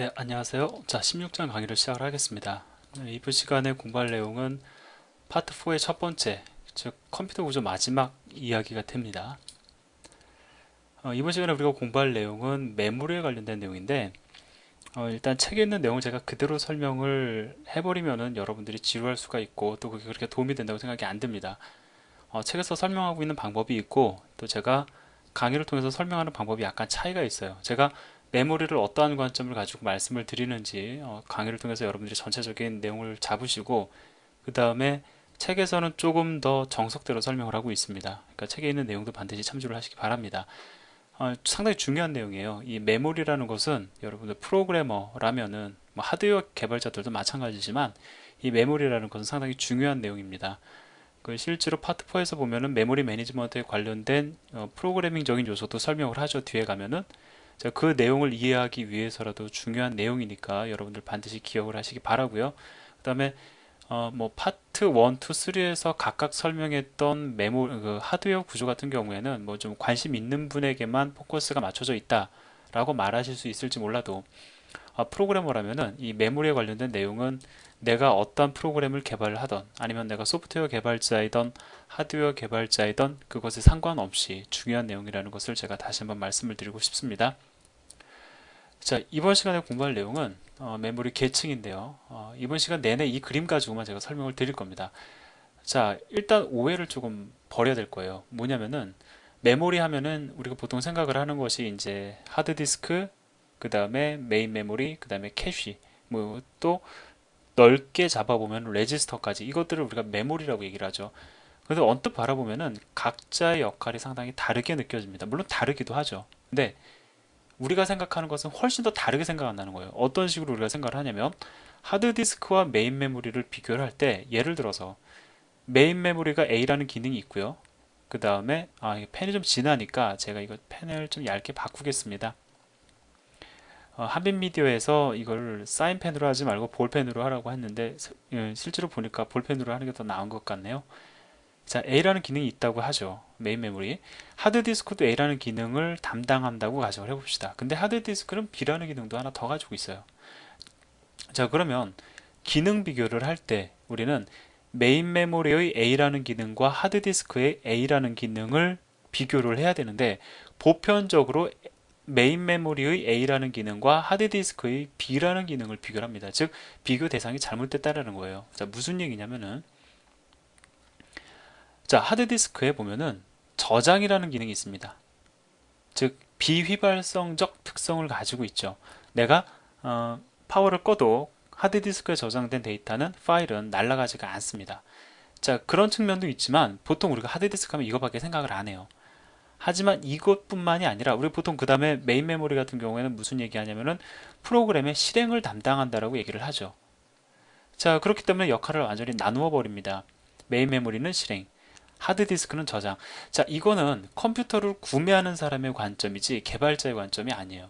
네, 안녕하세요. 자, 16장 강의를 시작을 하겠습니다. 네, 이번 시간에 공부할 내용은 파트 4의 첫 번째, 즉 컴퓨터 구조 마지막 이야기가 됩니다. 이번 시간에 우리가 공부할 내용은 메모리에 관련된 내용인데, 일단 책에 있는 내용을 제가 그대로 설명을 해버리면은 여러분들이 지루할 수가 있고 또 그게 그렇게 도움이 된다고 생각이 안 듭니다. 책에서 설명하고 있는 방법이 있고 또 제가 강의를 통해서 설명하는 방법이 약간 차이가 있어요. 제가 메모리를 어떠한 관점을 가지고 말씀을 드리는지 강의를 통해서 여러분들이 전체적인 내용을 잡으시고 그 다음에 책에서는 조금 더 정석대로 설명을 하고 있습니다. 그러니까 책에 있는 내용도 반드시 참조를 하시기 바랍니다. 상당히 중요한 내용이에요. 이 메모리라는 것은 여러분들 프로그래머라면은 뭐 하드웨어 개발자들도 마찬가지지만 이 메모리라는 것은 상당히 중요한 내용입니다. 실제로 파트 4에서 보면은 메모리 매니지먼트에 관련된 프로그래밍적인 요소도 설명을 하죠. 뒤에 가면은 그 내용을 이해하기 위해서라도 중요한 내용이니까 여러분들 반드시 기억을 하시기 바라고요. 그 다음에 뭐 파트 1, 2, 3에서 각각 설명했던 하드웨어 구조 같은 경우에는 뭐 좀 관심 있는 분에게만 포커스가 맞춰져 있다라고 말하실 수 있을지 몰라도 프로그래머라면은 이 메모리에 관련된 내용은 내가 어떤 프로그램을 개발을 하던 아니면 내가 소프트웨어 개발자이던 하드웨어 개발자이던 그것에 상관없이 중요한 내용이라는 것을 제가 다시 한번 말씀을 드리고 싶습니다. 자, 이번 시간에 공부할 내용은 메모리 계층인데요. 이번 시간 내내 이 그림 가지고만 제가 설명을 드릴 겁니다. 자, 일단 오해를 조금 버려야 될 거예요. 뭐냐면은 메모리 하면은 우리가 보통 생각을 하는 것이 이제 하드디스크, 그 다음에 메인 메모리, 그 다음에 캐시, 뭐 또 넓게 잡아보면 레지스터까지 이것들을 우리가 메모리라고 얘기를 하죠. 그래서 언뜻 바라보면은 각자의 역할이 상당히 다르게 느껴집니다. 물론 다르기도 하죠. 근데 우리가 생각하는 것은 훨씬 더 다르게 생각한다는 거예요. 어떤 식으로 우리가 생각을 하냐면 하드디스크와 메인 메모리를 비교를 할 때 예를 들어서 메인 메모리가 A라는 기능이 있고요. 그 다음에 펜이 좀 진하니까 제가 이거 펜을 좀 얇게 바꾸겠습니다. 한빛미디어에서 이걸 사인펜으로 하지 말고 볼펜으로 하라고 했는데 실제로 보니까 볼펜으로 하는 게 더 나은 것 같네요. 자, A라는 기능이 있다고 하죠. 메인 메모리. 하드디스크도 A라는 기능을 담당한다고 가정을 해봅시다. 근데 하드디스크는 B라는 기능도 하나 더 가지고 있어요. 자, 그러면 기능 비교를 할 때 우리는 메인 메모리의 A라는 기능과 하드디스크의 A라는 기능을 비교를 해야 되는데 보편적으로 메인 메모리의 A라는 기능과 하드디스크의 B라는 기능을 비교를 합니다. 즉 비교 대상이 잘못됐다라는 거예요. 자, 무슨 얘기냐면은 자, 하드디스크에 보면은 저장이라는 기능이 있습니다. 즉 비휘발성적 특성을 가지고 있죠. 내가 파워를 꺼도 하드디스크에 저장된 데이터는 파일은 날아가지가 않습니다. 자, 그런 측면도 있지만 보통 우리가 하드디스크 하면 이거밖에 생각을 안 해요. 하지만 이것뿐만이 아니라 우리 보통 그 다음에 메인 메모리 같은 경우에는 무슨 얘기하냐면은 프로그램의 실행을 담당한다라고 얘기를 하죠. 자, 그렇기 때문에 역할을 완전히 나누어 버립니다. 메인 메모리는 실행, 하드디스크는 저장. 자, 이거는 컴퓨터를 구매하는 사람의 관점이지 개발자의 관점이 아니에요.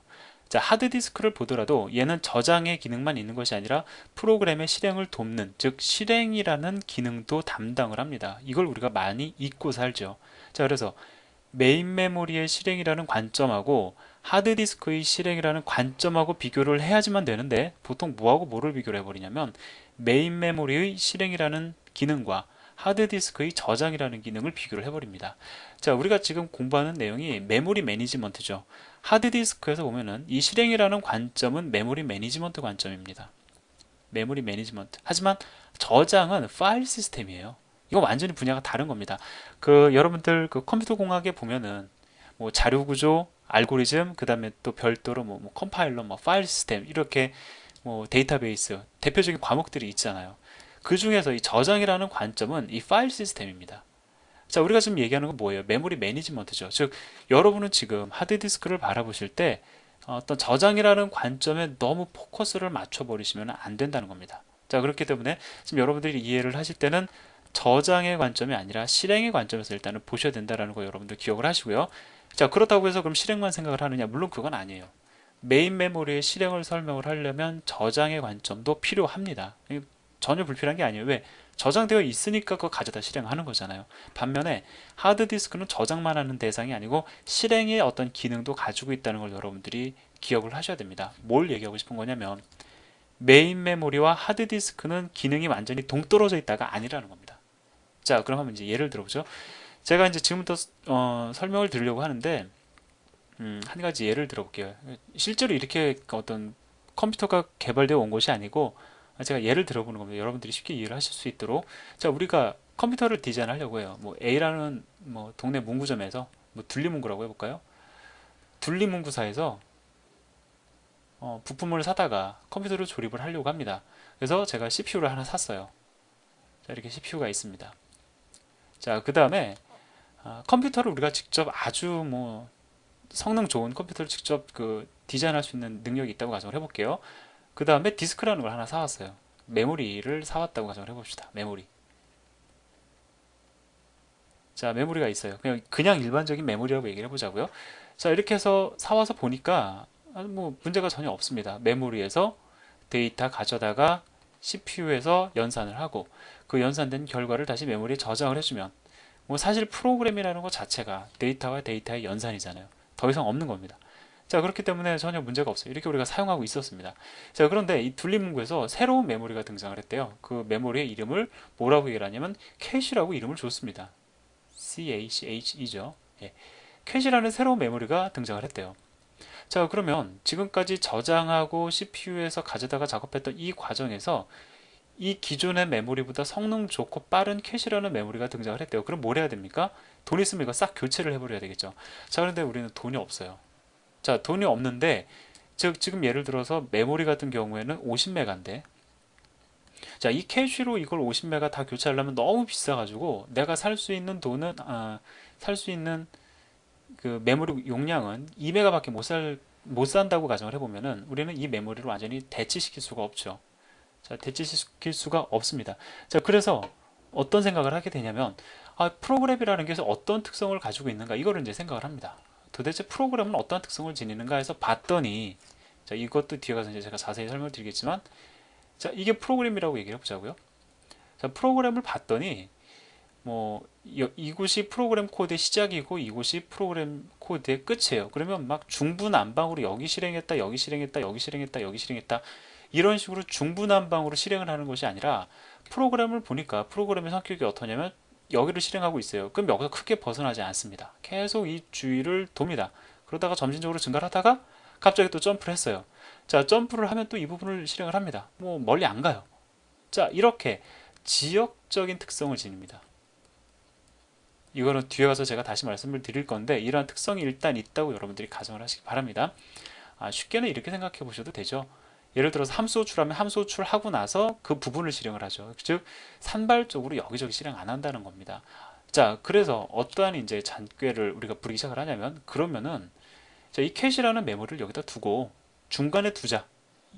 자, 하드디스크를 보더라도 얘는 저장의 기능만 있는 것이 아니라 프로그램의 실행을 돕는, 즉 실행이라는 기능도 담당을 합니다. 이걸 우리가 많이 잊고 살죠. 자, 그래서 메인 메모리의 실행이라는 관점하고 하드디스크의 실행이라는 관점하고 비교를 해야지만 되는데 보통 뭐하고 뭐를 비교를 해버리냐면 메인 메모리의 실행이라는 기능과 하드디스크의 저장이라는 기능을 비교를 해버립니다. 자, 우리가 지금 공부하는 내용이 메모리 매니지먼트죠. 하드디스크에서 보면은 이 실행이라는 관점은 메모리 매니지먼트 관점입니다. 메모리 매니지먼트. 하지만 저장은 파일 시스템이에요. 이거 완전히 분야가 다른 겁니다. 여러분들 컴퓨터 공학에 보면은 뭐 자료 구조, 알고리즘, 그 다음에 또 별도로 뭐 컴파일러, 뭐 파일 시스템 이렇게 뭐 데이터베이스 대표적인 과목들이 있잖아요. 그 중에서 이 저장이라는 관점은 이 파일 시스템입니다. 자, 우리가 지금 얘기하는 건 뭐예요? 메모리 매니지먼트죠. 즉, 여러분은 지금 하드디스크를 바라보실 때 어떤 저장이라는 관점에 너무 포커스를 맞춰버리시면 안 된다는 겁니다. 자, 그렇기 때문에 지금 여러분들이 이해를 하실 때는 저장의 관점이 아니라 실행의 관점에서 일단은 보셔야 된다는 거 여러분들 기억을 하시고요. 자, 그렇다고 해서 그럼 실행만 생각을 하느냐? 물론 그건 아니에요. 메인 메모리의 실행을 설명을 하려면 저장의 관점도 필요합니다. 전혀 불필요한 게 아니에요. 왜? 저장되어 있으니까 그거 가져다 실행하는 거잖아요. 반면에 하드디스크는 저장만 하는 대상이 아니고 실행의 어떤 기능도 가지고 있다는 걸 여러분들이 기억을 하셔야 됩니다. 뭘 얘기하고 싶은 거냐면 메인 메모리와 하드디스크는 기능이 완전히 동떨어져 있다가 아니라는 겁니다. 자, 그럼 한번 이제 예를 들어보죠. 제가 이제 지금부터 설명을 드리려고 하는데 한 가지 예를 들어볼게요. 실제로 이렇게 어떤 컴퓨터가 개발되어 온 것이 아니고 제가 예를 들어보는 겁니다. 여러분들이 쉽게 이해를 하실 수 있도록. 자, 우리가 컴퓨터를 디자인하려고 해요. 뭐 A라는 뭐 동네 문구점에서 뭐 둘리문구라고 해볼까요? 둘리문구사에서 부품을 사다가 컴퓨터를 조립을 하려고 합니다. 그래서 제가 CPU를 하나 샀어요. 자, 이렇게 CPU가 있습니다. 자, 그 다음에 컴퓨터를 우리가 직접 아주 뭐 성능 좋은 컴퓨터를 직접 디자인할 수 있는 능력이 있다고 가정을 해볼게요. 그 다음에 디스크라는 걸 하나 사왔어요. 메모리를 사왔다고 가정을 해봅시다. 메모리. 자, 메모리가 있어요. 그냥 일반적인 메모리라고 얘기를 해보자고요. 자, 이렇게 해서 사와서 보니까 뭐 문제가 전혀 없습니다. 메모리에서 데이터 가져다가 CPU에서 연산을 하고 그 연산된 결과를 다시 메모리에 저장을 해주면 뭐 사실 프로그램이라는 것 자체가 데이터와 데이터의 연산이잖아요. 더 이상 없는 겁니다. 자, 그렇기 때문에 전혀 문제가 없어요. 이렇게 우리가 사용하고 있었습니다. 자, 그런데 이 둘리문구에서 새로운 메모리가 등장을 했대요. 그 메모리의 이름을 뭐라고 얘기를 하냐면 캐시라고 이름을 줬습니다. CACH이죠. 예. 캐시라는 새로운 메모리가 등장을 했대요. 자, 그러면 지금까지 저장하고 CPU에서 가져다가 작업했던 이 과정에서 이 기존의 메모리보다 성능 좋고 빠른 캐시라는 메모리가 등장을 했대요. 그럼 뭘 해야 됩니까? 돈 있으면 이거 싹 교체를 해버려야 되겠죠. 자, 그런데 우리는 돈이 없어요. 자, 돈이 없는데 즉 지금 예를 들어서 메모리 같은 경우에는 50메가인데 자, 이 캐시로 이걸 50메가 다 교체하려면 너무 비싸가지고 내가 살 수 있는 돈은 살 수 있는 그 메모리 용량은 2메가밖에 못 산다고 가정을 해보면은 우리는 이 메모리를 완전히 대체시킬 수가 없죠. 자, 대체시킬 수가 없습니다. 자, 그래서 어떤 생각을 하게 되냐면 프로그램이라는 게 어떤 특성을 가지고 있는가 이거를 이제 생각을 합니다. 도대체 프로그램은 어떤 특성을 지니는가 해서 봤더니 자, 이것도 뒤에 가서 이제 제가 자세히 설명을 드리겠지만 자, 이게 프로그램이라고 얘기를 해보자고요. 자, 프로그램을 봤더니 뭐 이곳이 프로그램 코드의 시작이고 이곳이 프로그램 코드의 끝이에요. 그러면 막 중구난방으로 여기 실행했다, 여기 실행했다, 여기 실행했다, 여기 실행했다 이런 식으로 중구난방으로 실행을 하는 것이 아니라 프로그램을 보니까 프로그램의 성격이 어떠냐면 여기를 실행하고 있어요. 그럼 여기서 크게 벗어나지 않습니다. 계속 이 주위를 돕니다. 그러다가 점진적으로 증가를 하다가 갑자기 또 점프를 했어요. 자, 점프를 하면 또 이 부분을 실행을 합니다. 뭐 멀리 안 가요. 자, 이렇게 지역적인 특성을 지닙니다. 이거는 뒤에 가서 제가 다시 말씀을 드릴 건데 이러한 특성이 일단 있다고 여러분들이 가정을 하시기 바랍니다. 쉽게는 이렇게 생각해 보셔도 되죠. 예를 들어서 함수 호출하면 함수 호출하고 나서 그 부분을 실행을 하죠. 즉 산발적으로 여기저기 실행 안 한다는 겁니다. 자, 그래서 어떠한 이제 잔꾀를 우리가 부리기 시작을 하냐면 그러면은 자, 이 캐시라는 메모리를 여기다 두고 중간에 두자.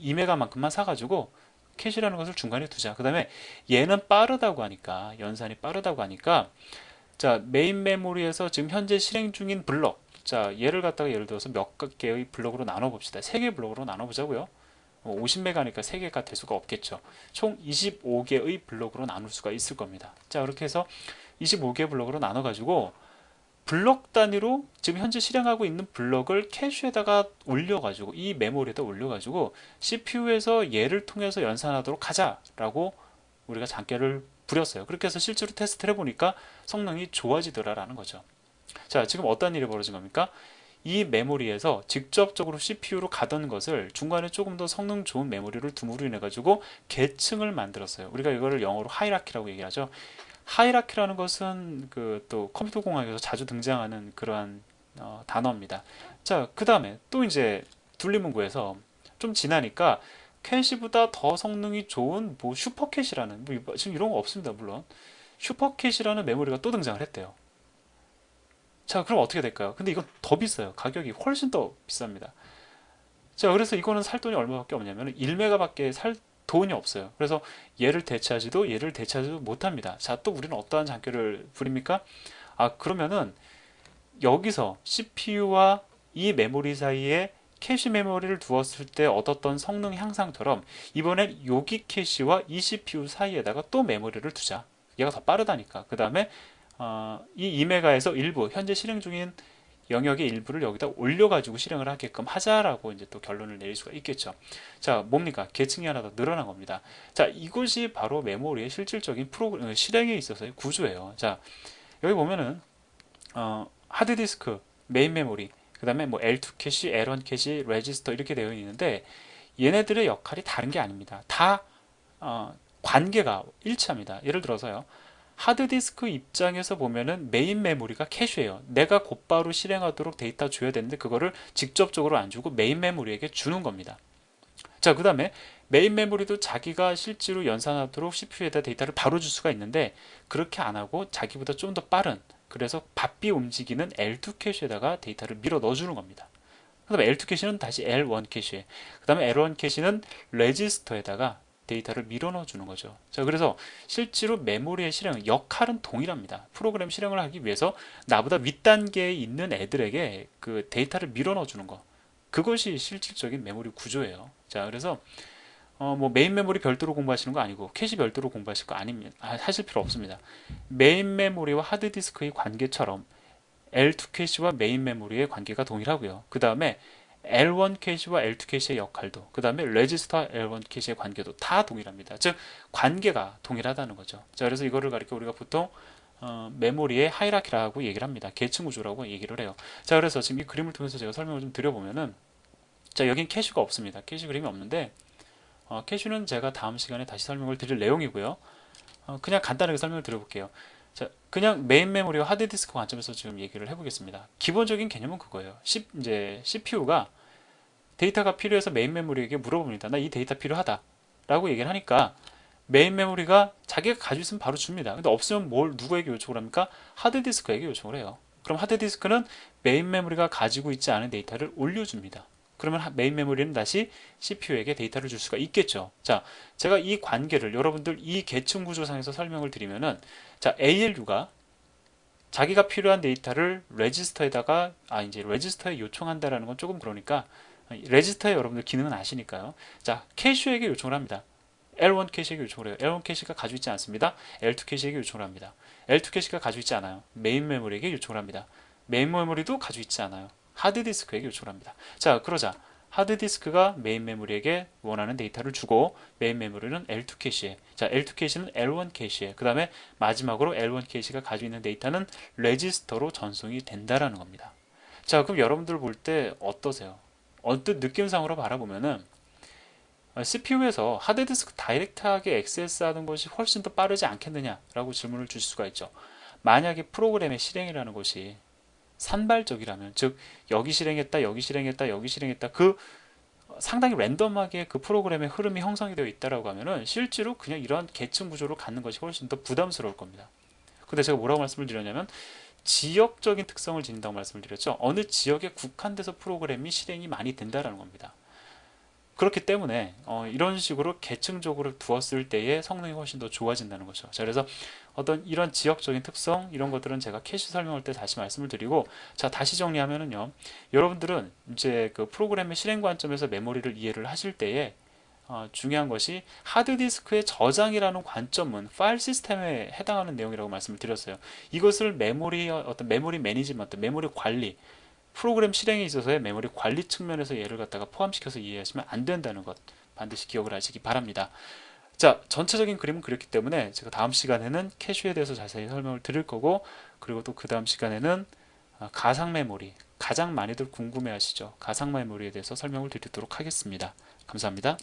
2메가만큼만 사가지고 캐시라는 것을 중간에 두자. 그 다음에 얘는 빠르다고 하니까 연산이 빠르다고 하니까 자, 메인 메모리에서 지금 현재 실행 중인 블럭. 자, 얘를 갖다가 예를 들어서 몇 개의 블럭으로 나눠 봅시다. 3개 블럭으로 나눠 보자고요. 50메가니까 3개가 될 수가 없겠죠. 총 25개의 블럭으로 나눌 수가 있을 겁니다. 자, 그렇게 해서 25개 블럭으로 나눠 가지고 블럭 단위로 지금 현재 실행하고 있는 블럭을 캐시에다가 올려가지고 이 메모리에다 올려가지고 CPU에서 얘를 통해서 연산하도록 하자라고 우리가 장깨를 부렸어요. 그렇게 해서 실제로 테스트를 해보니까 성능이 좋아지더라라는 거죠. 자, 지금 어떤 일이 벌어진 겁니까? 이 메모리에서 직접적으로 CPU로 가던 것을 중간에 조금 더 성능 좋은 메모리를 둠으로 인해 가지고 계층을 만들었어요. 우리가 이거를 영어로 하이라키라고 얘기하죠. 하이라키라는 것은 또 컴퓨터 공학에서 자주 등장하는 그러한 단어입니다. 자, 그 다음에 또 이제 둘리문구에서 좀 지나니까 캐시보다 더 성능이 좋은 뭐 슈퍼캐시라는 뭐 지금 이런 거 없습니다. 물론 슈퍼캐시라는 메모리가 또 등장을 했대요. 자, 그럼 어떻게 될까요? 근데 이건 더 비싸요. 가격이 훨씬 더 비쌉니다. 자, 그래서 이거는 살 돈이 얼마밖에 없냐면 1메가밖에 살 돈이 없어요. 그래서 얘를 대체하지도 못합니다. 자, 또 우리는 어떠한 장표를 부립니까? 그러면은 여기서 CPU와 이 메모리 사이에 캐시 메모리를 두었을 때 얻었던 성능 향상처럼 이번엔 여기 캐시와 이 CPU 사이에다가 또 메모리를 두자. 얘가 더 빠르다니까. 그 다음에 이 2메가에서 일부 현재 실행 중인 영역의 일부를 여기다 올려가지고 실행을 하게끔 하자라고 이제 또 결론을 내릴 수가 있겠죠. 자, 뭡니까? 계층이 하나 더 늘어난 겁니다. 자, 이것이 바로 메모리의 실질적인 실행에 있어서의 구조예요. 자, 여기 보면은 하드디스크, 메인 메모리, 그 다음에 뭐 L2 캐시, L1 캐시, 레지스터 이렇게 되어 있는데 얘네들의 역할이 다른 게 아닙니다. 다 관계가 일치합니다. 예를 들어서요. 하드디스크 입장에서 보면은 메인 메모리가 캐시예요. 내가 곧바로 실행하도록 데이터 줘야 되는데 그거를 직접적으로 안 주고 메인 메모리에게 주는 겁니다. 자, 그 다음에 메인 메모리도 자기가 실제로 연산하도록 CPU에다 데이터를 바로 줄 수가 있는데 그렇게 안 하고 자기보다 좀 더 빠른, 그래서 바삐 움직이는 L2 캐시에다가 데이터를 밀어 넣어주는 겁니다. 그 다음에 L2 캐시는 다시 L1 캐시에, 그 다음에 L1 캐시는 레지스터에다가 데이터를 밀어 넣어주는 거죠. 자, 그래서 실제로 메모리의 실행 역할은 동일합니다. 프로그램 실행을 하기 위해서 나보다 윗단계에 있는 애들에게 그 데이터를 밀어 넣어주는 거, 그것이 실질적인 메모리 구조예요. 자, 그래서 뭐 메인 메모리 별도로 공부하시는 거 아니고 캐시 별도로 공부하실 거 아니면 하실 필요 없습니다. 메인 메모리와 하드디스크의 관계처럼 L2 캐시와 메인 메모리의 관계가 동일하고요. 그 다음에 L1 캐시와 L2 캐시의 역할도, 그 다음에 레지스터 L1 캐시의 관계도 다 동일합니다. 즉 관계가 동일하다는 거죠. 자, 그래서 이거를 가리켜 우리가 보통 메모리의 하이라키라고 얘기를 합니다. 계층 구조라고 얘기를 해요. 자, 그래서 지금 이 그림을 통해서 제가 설명을 좀 드려보면은, 자, 여긴 캐시가 없습니다. 캐시 그림이 없는데 캐시는 제가 다음 시간에 다시 설명을 드릴 내용이고요. 그냥 간단하게 설명을 드려볼게요. 자, 그냥 메인 메모리와 하드디스크 관점에서 지금 얘기를 해보겠습니다. 기본적인 개념은 그거예요. 이제 CPU가 데이터가 필요해서 메인 메모리에게 물어봅니다. 나 이 데이터 필요하다 라고 얘기를 하니까 메인 메모리가 자기가 가지고 있으면 바로 줍니다. 근데 없으면 누구에게 요청을 합니까? 하드디스크에게 요청을 해요. 그럼 하드디스크는 메인 메모리가 가지고 있지 않은 데이터를 올려줍니다. 그러면 메인 메모리는 다시 CPU에게 데이터를 줄 수가 있겠죠. 자, 제가 이 관계를 여러분들 이 계층 구조상에서 설명을 드리면은, 자, ALU가 자기가 필요한 데이터를 레지스터에다가 이제 레지스터에 요청한다라는 건 조금 그러니까 레지스터에 여러분들 기능은 아시니까요. 자, 캐시에게 요청을 합니다. L1 캐시에게 요청을 해요. L1 캐시가 가지고 있지 않습니다. L2 캐시에게 요청을 합니다. L2 캐시가 가지고 있지 않아요. 메인 메모리에게 요청을 합니다. 메인 메모리도 가지고 있지 않아요. 하드디스크에게 요청을 합니다. 자, 그러자 하드디스크가 메인 메모리에게 원하는 데이터를 주고 메인 메모리는 L2 캐시에, 자, L2 캐시는 L1 캐시에, 그 다음에 마지막으로 L1 캐시가 가지고 있는 데이터는 레지스터로 전송이 된다라는 겁니다. 자, 그럼 여러분들 볼 때 어떠세요? 언뜻 느낌상으로 바라보면은 CPU에서 하드디스크 다이렉트하게 액세스하는 것이 훨씬 더 빠르지 않겠느냐라고 질문을 주실 수가 있죠. 만약에 프로그램의 실행이라는 것이 산발적이라면, 즉 여기 실행했다, 여기 실행했다, 여기 실행했다, 그 상당히 랜덤하게 그 프로그램의 흐름이 형성이 되어 있다라고 하면은 실제로 그냥 이런 계층 구조를 갖는 것이 훨씬 더 부담스러울 겁니다. 근데 제가 뭐라고 말씀을 드렸냐면 지역적인 특성을 지닌다고 말씀을 드렸죠. 어느 지역에 국한돼서 프로그램이 실행이 많이 된다라는 겁니다. 그렇기 때문에 이런 식으로 계층적으로 두었을 때의 성능이 훨씬 더 좋아진다는 거죠. 자, 그래서 어떤 이런 지역적인 특성, 이런 것들은 제가 캐시 설명할 때 다시 말씀을 드리고, 자, 다시 정리하면은요, 여러분들은 이제 그 프로그램의 실행 관점에서 메모리를 이해를 하실 때에 중요한 것이 하드디스크의 저장이라는 관점은 파일 시스템에 해당하는 내용이라고 말씀을 드렸어요. 이것을 어떤 메모리 매니지먼트, 메모리 관리, 프로그램 실행에 있어서의 메모리 관리 측면에서 얘를 갖다가 포함시켜서 이해하시면 안 된다는 것 반드시 기억을 하시기 바랍니다. 자, 전체적인 그림은 그렇기 때문에 제가 다음 시간에는 캐시에 대해서 자세히 설명을 드릴 거고, 그리고 또 그 다음 시간에는 가상 메모리, 가장 많이들 궁금해 하시죠. 가상 메모리에 대해서 설명을 드리도록 하겠습니다. 감사합니다.